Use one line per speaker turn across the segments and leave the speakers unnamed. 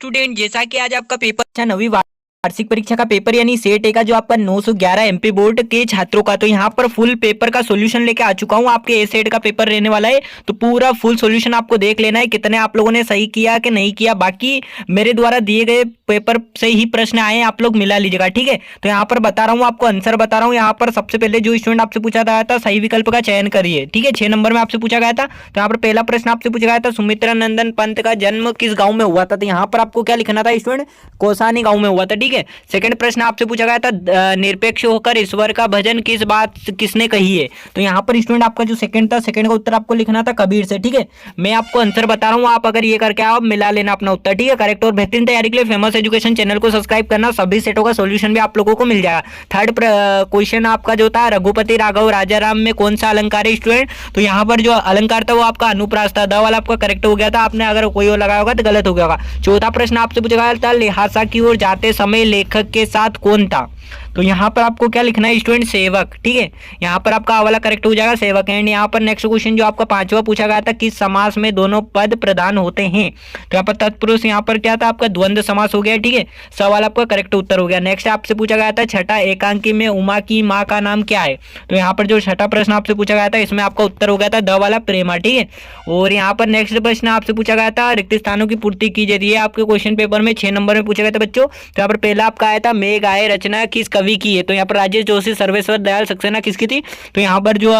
Student, जैसा कि आज आपका पेपर अच्छा नवी वार्षिक परीक्षा का पेपर यानी सेट ए का जो आपका 911 एमपी बोर्ड के छात्रों का, तो यहाँ पर फुल पेपर का सॉल्यूशन लेके आ चुका हूँ। आपके ए सेट का पेपर रहने वाला है, तो पूरा फुल सॉल्यूशन आपको देख लेना है, कितने आप लोगों ने सही किया कि नहीं किया। बाकी मेरे द्वारा दिए गए पेपर से ही प्रश्न आए, आप लोग मिला लीजिएगा, ठीक है। तो यहाँ पर बता रहा हूँ, आपको आंसर बता रहा हूँ। यहाँ पर सबसे पहले जो स्टूडेंट आपसे पूछा गया था, सही विकल्प का चयन करिए, ठीक है। 6 नंबर में आपसे पूछा गया था। तो यहाँ पर पहला प्रश्न आपसे पूछा गया था, सुमित्रा नंदन पंत का जन्म किस गांव में हुआ था। तो यहाँ पर आपको क्या लिखना था स्टूडेंट, कौसानी गांव में हुआ था, ठीक है। सेकंड प्रश्न आपसे पूछा गया था, निरपेक्ष होकर ईश्वर का भजन किस बात किसने कही है। तो यहाँ पर स्टूडेंट आपका जो सेकंड था, सेकंड का उत्तर आपको लिखना था कबीर से, ठीक है। मैं आपको आंसर बता रहा हूँ, आप अगर ये करके आओ मिला लेना अपना उत्तर, ठीक है। करेक्ट और बेहतरीन तैयारी के लिए फेमस एजुकेशन चैनल को सब्सक्राइब करना, सभी सेटों का सॉल्यूशन भी आप लोगों को मिल जाएगा। थर्ड क्वेश्चन आपका जो था, रघुपति राघव राजाराम में कौन सा अलंकार है स्टूडेंट। तो यहाँ पर जो अलंकार था वो आपका अनुप्रास था, द वाला आपका करेक्ट हो गया था। आपने अगर कोई और लगाया होगा तो गलत हो गया होगा। चौथा प्रश्न आपसे पूछा गया था, लिहाजा की ओर जाते समय लेखक के साथ कौन था। तो यहाँ पर आपको क्या लिखना है स्टूडेंट, सेवक, ठीक है। यहाँ पर आपका वाला करेक्ट हो जाएगा, सेवक। एंड यहाँ पर नेक्स्ट क्वेश्चन जो आपका पांचवा पूछा गया था, किस समास में दोनों पद प्रधान होते हैं। तो यहाँ पर तत्पुरुष, यहाँ पर क्या था आपका द्वंद्व समास हो गया, ठीक है। सवाल आपका करेक्ट उत्तर हो गया। नेक्स्ट आपसे पूछा गया था, छठा एकांकी में उमा की माँ का नाम क्या है। तो यहाँ पर जो छठा प्रश्न आपसे पूछा गया था, इसमें आपका उत्तर हो गया था द वाला प्रेमा, ठीक है। और यहाँ पर नेक्स्ट प्रश्न आपसे पूछा गया था, रिक्त स्थानों की पूर्ति की जाती है। आपके क्वेश्चन पेपर में 6 नंबर में पूछा गया था बच्चों। तो यहाँ पर पहला आपका आया था, मेघ आए रचना किस कवि की है। तो यहाँ पर राजेश जोशी सर्वेश्वर दयाल सक्सेना किसकी थी। तो यहाँ पर जो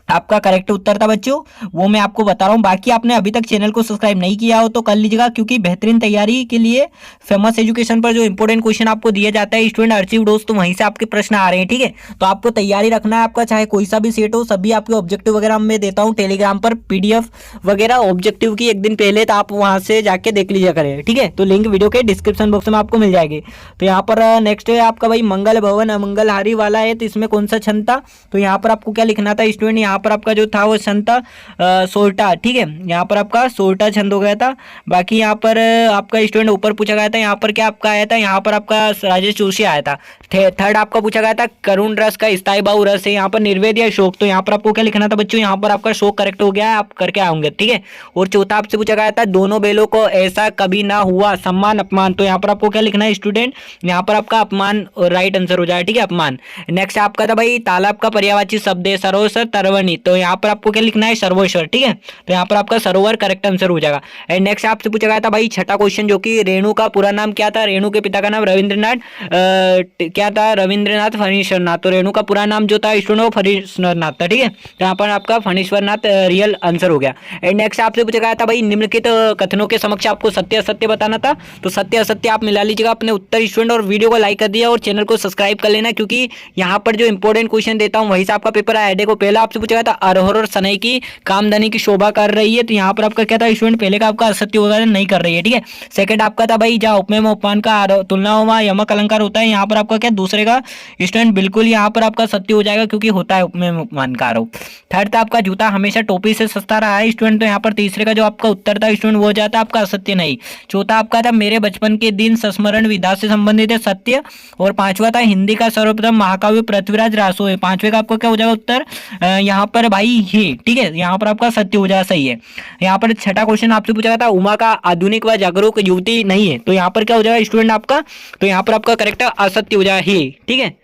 आपका करेक्ट उत्तर था बच्चों, वो मैं आपको बता रहा हूँ। बाकी आपने अभी तक चैनल को सब्सक्राइब नहीं किया हो तो कर लीजिएगा, क्योंकि बेहतरीन तैयारी के लिए फेमस एजुकेशन पर जो इंपॉर्टेंट क्वेश्चन आपको दिया जाता है स्टूडेंट अर्चिव डोज, तो वहीं से आपके प्रश्न आ रहे हैं, ठीक है। तो आपको तैयारी रखना है, आपका चाहे कोई सा भी सेट हो, सभी आपके ऑब्जेक्टिव वगैरह मैं देता हूँ टेलीग्राम पर, PDF वगैरह ऑब्जेक्टिव की एक दिन पहले, तो आप वहाँ से जाके देख लीजिए करें, ठीक है। तो लिंक वीडियो के डिस्क्रिप्शन बॉक्स में आपको मिल जाएगी। तो यहाँ पर नेक्स्ट है आपका भाई, मंगल भवन अमंगलहारी वाला है, तो इसमें कौन सा छंद था। तो यहाँ पर आपको क्या लिखना था स्टूडेंट, यहाँ पर आपका जो था वो छंद था सोरठा, ठीक है। यहाँ पर आपका सोरठा छंद हो गया था। बाकी यहाँ पर आपका स्टूडेंट ऊपर पूछा गया था, यहाँ पर क्या आपका आया था, यहाँ पर आपका राजेश जोशी आया था। थर्ड आपका पूछा गया था, करुण रस का स्थायी बहु रस है, यहाँ पर निर्वेद या शोक। तो यहाँ पर आपको क्या लिखना था बच्चों, यहाँ पर आपका शोक करेक्ट हो गया है, आप करके आओगे, ठीक है। और चौथा आपसे पूछा गया था, दोनों बेलों को ऐसा कभी ना हुआ, सम्मान अपमान। तो यहाँ पर आपको क्या लिखना है स्टूडेंट, यहाँ पर आपका अपमान राइट आंसर हो जाएगा, ठीक है, अपमान। नेक्स्ट आपका था भाई, तालाब का पर्यायवाची शब्द है सरोवर तरवनी। तो यहाँ पर आपको क्या लिखना है, सर्वेश्वर, ठीक है। तो यहाँ पर आपका सरोवर करेक्ट आंसर हो जाएगा। एंड नेक्स्ट आपसे पूछा गया था भाई छठा क्वेश्चन, जो कि रेणु का पूरा नाम क्या था। रेणु के पिता का नाम रविंद्रनाथ क्या था, रविंद्रनाथ फणीश्वरनाथ। तो रेणु का पूरा नाम जो था स्टूडेंट वो फणीश्वरनाथ था, ठीक है। तो यहाँ पर आपका फणीश्वरनाथ रियल आंसर हो गया। एंड नेक्स्ट आपसे पूछा गया था भाई, निम्नलिखित कथनों के समक्ष आपको सत्य असत्य बताना था। तो सत्य असत्य आप मिला लीजिएगा अपने उत्तर स्टूडेंट, और वीडियो को लाइक कर दिया और चैनल को सब्सक्राइब कर लेना, क्योंकि यहाँ पर जो इंपॉर्टेंट क्वेश्चन देता हूँ वहीं से आपका पेपर आया। देखो पहला आपसे पूछा गया था, अरहर और सनई की कामधनी की शोभा कर रही है। तो यहाँ पर आपका क्या था स्टूडेंट, पहले का आपका असत्य होगा, नहीं कर रही है, ठीक है। सेकंड आपका था भाई, जहाँ उपमेय में उपमान का तुलना हुआ यमक अलंकार होता है। यहाँ पर आपका क्या दूसरे का स्टूडेंट बिल्कुल यहाँ पर आपका सत्य हो जाएगा, क्योंकि होता है उपमेय में उपमान का आरोप। थर्ड था आपका, जूता हमेशा टोपी से सस्ता रहा है स्टूडेंट। तो यहाँ पर तीसरे का जो आपका उत्तर था स्टूडेंट वो जाता आपका असत्य नहीं। चौथा आपका था, मेरे बचपन के दिन संस्मरण विधा से संबंधित है, सत्य। और पांचवा था, हिंदी का सर्वप्रथम महाकाव्य पृथ्वीराज रासो है। पांचवे का आपका क्या हो जाएगा उत्तर, यहाँ पर भाई ही, ठीक है। यहाँ पर आपका सत्य हो जाएगा, सही है। यहाँ पर छठा क्वेश्चन आपसे पूछा गया था, उमा का आधुनिक व जागरूक युवती नहीं है। तो यहाँ पर क्या हो जाएगा स्टूडेंट आपका, तो यहाँ पर आपका करेक्ट असत्य हो जाएगा ही, ठीक है।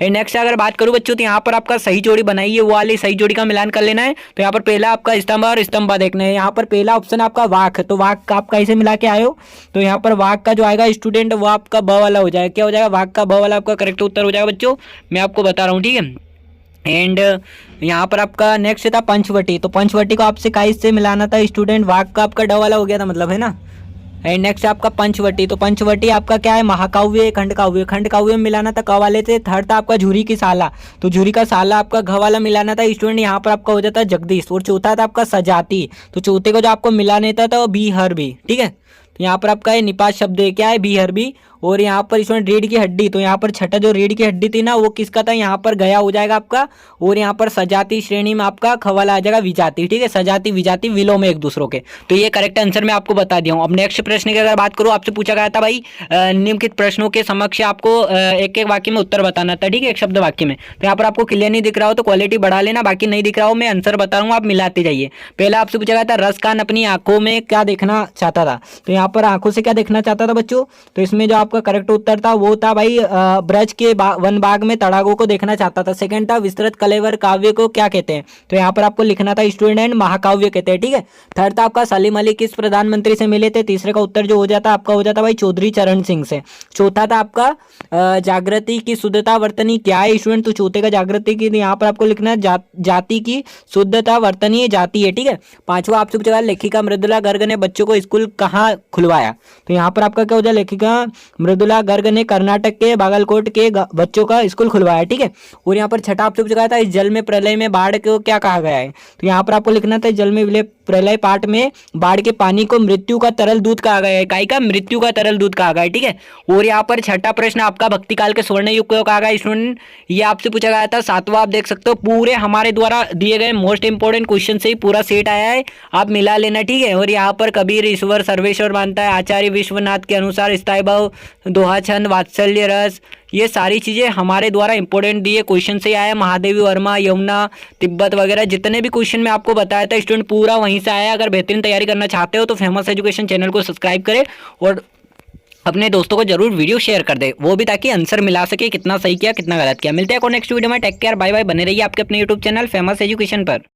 नेक्स्ट अगर बात करूं बच्चों, तो यहाँ पर आपका सही जोड़ी बनाइए, वो वाली सही जोड़ी का मिलान कर लेना है। तो यहाँ पर पहला आपका स्तंभ और स्तंभ देखना है। यहाँ पर पहला ऑप्शन आपका वाक, तो वाक आप कैसे मिला के आए हो। तो यहाँ पर वाक का जो आएगा स्टूडेंट वो आपका ब वाला हो जाएगा, क्या हो जाएगा, वाक का ब वाला आपका करेक्ट उत्तर हो जाएगा बच्चों, मैं आपको बता रहा हूँ, ठीक है। एंड यहाँ पर आपका नेक्स्ट था पंचवटी। तो पंचवटी को आपसे काइस से मिलाना था स्टूडेंट, वाक का आपका ड वाला हो गया था, मतलब है ना। एंड नेक्स्ट आपका पंचवटी। तो पंचवटी आपका क्या है, महाकाव्य खंड काव्य, खंड काव्य में मिलाना था क वाले से। थर्ड था आपका झूरी की साला, तो झूरी का साला आपका घ वाला मिलाना था स्टूडेंट, यहाँ पर आपका हो जाता है जगदीश। और चौथा था आपका सजाती, तो चौथे को जो आपको मिलाना था वो बी हर बी, ठीक है। तो यहाँ पर आपका निपात शब्द है, क्या है, बी हर बी। और यहाँ पर स्टूडेंट रीढ़ की हड्डी, तो यहाँ पर छठा जो रीढ़ की हड्डी थी ना वो किसका था, यहाँ पर गया हो जाएगा आपका। और यहाँ पर सजाती श्रेणी में आपका खवाल आ जाएगा विजाति, ठीक है, सजाती विजाति विलोम एक दूसरों के। तो ये करेक्ट आंसर मैं आपको बता दिया हूँ। अब नेक्स्ट प्रश्न की अगर बात करूँ, आपसे पूछा गया था भाई निम्नलिखित प्रश्नों के समक्ष आपको एक एक वाक्य में उत्तर बताना था, ठीक है, एक शब्द वाक्य में। तो यहाँ पर आपको क्लियर नहीं दिख रहा हो तो क्वालिटी बढ़ा लेना, बाकी नहीं दिख रहा हो मैं आंसर बता रहा हूँ, आप मिलाते जाइए। पहला आपसे पूछा गया था रसखान अपनी आंखों में क्या देखना चाहता था, तो यहाँ पर आंखों से क्या देखना चाहता था बच्चों, तो इसमें जो आपका करेक्ट उत्तर था वो था भाई ब्रज के वन बाग में तड़ागों को देखना चाहता था। सेकंड था विस्तृत कलेवर काव्य को क्या कहते हैं, तो यहाँ पर आपको लिखना था स्टूडेंट महाकाव्य कहते हैं, ठीक है। थर्ड था आपका सलीम अली किस प्रधानमंत्री से मिले थे, तीसरे का उत्तर जो हो जाता आपका हो जाता भाई चौधरी चरण सिंह से। चौथा था आपका जागृति की शुद्धता वर्तनी क्या है स्टूडेंट, तो चौथे का जागृति की यहाँ पर आपको लिखना है जाति की शुद्धता वर्तनीय जाति है, ठीक है। पांचवा आपसे पूछा लेखिका मृदुला गर्ग ने बच्चों को स्कूल कहाँ खुलवाया, तो यहाँ पर आपका क्या हो जाए लेखिका मृदुला गर्ग ने कर्नाटक के बागलकोट के बच्चों का स्कूल खुलवाया, ठीक है। और यहाँ पर छठा आपसे पूछा था इस जल में प्रलय में बाढ़ को क्या कहा गया है, तो यहाँ पर आपको लिखना था जल में विलय प्रलय पाठ में बाढ़ के पानी को मृत्यु का तरल दूध कहा गया है, काय का मृत्यु का तरल दूध कहा गया है, ठीक है। और यहाँ पर छठा प्रश्न आपका भक्ति काल के स्वर्ण युग को कहा गया स्टूडेंट, ये आपसे पूछा गया था। सातवां आप देख सकते हो पूरे हमारे द्वारा दिए गए मोस्ट इंपोर्टेंट क्वेश्चन से ही पूरा सेट आया है, आप मिला लेना, ठीक है। और यहाँ पर कबीर ईश्वर सर्वेश्वर मानता है, आचार्य विश्वनाथ के अनुसार स्थायी भाव दोहा छंद वात्सल्य रस, ये सारी चीज़ें हमारे द्वारा इंपॉर्टेंट दिए क्वेश्चन से आया। महादेवी वर्मा यमुना तिब्बत वगैरह जितने भी क्वेश्चन मैं आपको बताया था स्टूडेंट पूरा वहीं से आया। अगर बेहतरीन तैयारी करना चाहते हो तो फेमस एजुकेशन चैनल को सब्सक्राइब करें और अपने दोस्तों को जरूर वीडियो शेयर कर दे, वो भी ताकि आंसर मिला सके कितना सही किया कितना गलत किया। मिलते हैं नेक्स्ट वीडियो में, टेक केयर, बाय बाय, बने रहिए आपके अपने यूट्यूब चैनल फेमस एजुकेशन पर।